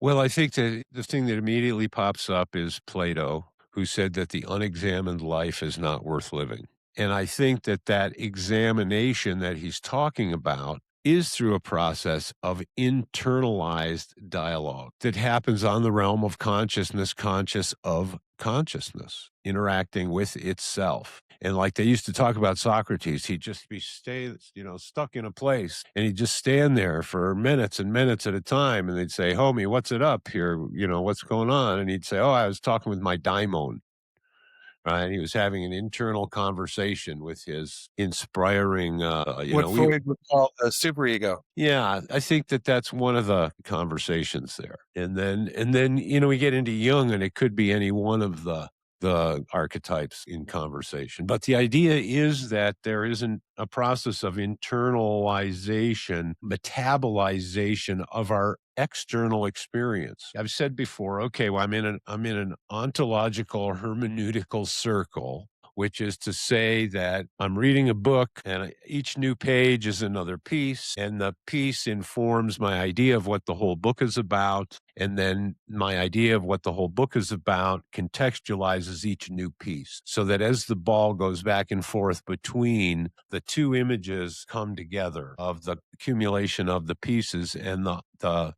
Well, I think that the thing that immediately pops up is Plato, who said that the unexamined life is not worth living. And I think that that examination that he's talking about is through a process of internalized dialogue that happens on the realm of consciousness, conscious of consciousness, interacting with itself. And like they used to talk about Socrates, he'd just be stuck in a place and he'd just stand there for minutes and minutes at a time. And they'd say, homie, what's it up here? What's going on? And he'd say, oh, I was talking with my daimon. Right. He was having an internal conversation with his inspiring, What Freud would call the superego. yeah, I think that that's one of the conversations there. And then we get into Jung and it could be any one of the archetypes in conversation. But the idea is that there isn't a process of internalization, metabolization of our external experience. I've said before, okay, well, I'm in an ontological hermeneutical circle, which is to say that I'm reading a book and each new page is another piece, and the piece informs my idea of what the whole book is about. And then my idea of what the whole book is about contextualizes each new piece so that as the ball goes back and forth between the two images come together of the accumulation of the pieces and the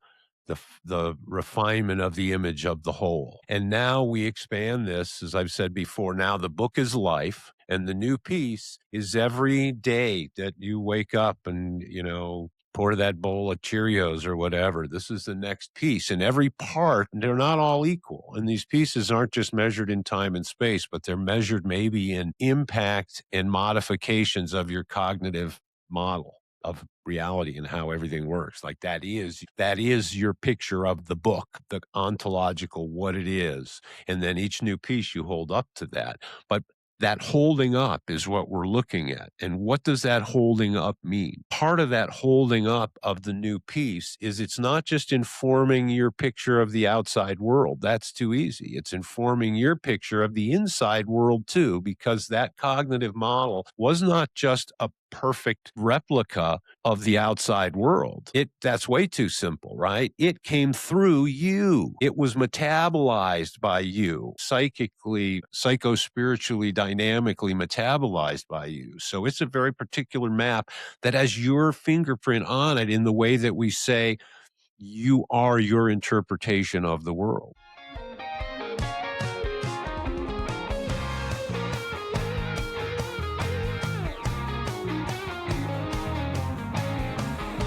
refinement of the image of the whole. And now we expand this, as I've said before. Now the book is life, and the new piece is every day that you wake up and pour that bowl of Cheerios or whatever. This is the next piece, and every part, they're not all equal. And these pieces aren't just measured in time and space, but they're measured maybe in impact and modifications of your cognitive model of reality and how everything works. Like that is your picture of the book, the ontological, what it is. And then each new piece you hold up to that. But that holding up is what we're looking at. And what does that holding up mean? Part of that holding up of the new piece is it's not just informing your picture of the outside world. That's too easy. It's informing your picture of the inside world too, because that cognitive model was not just a perfect replica of the outside world. That's way too simple, right? It came through you. It was metabolized by you, psychically, psycho-spiritually, dynamically metabolized by you. So it's a very particular map that has your fingerprint on it in the way that we say you are your interpretation of the world.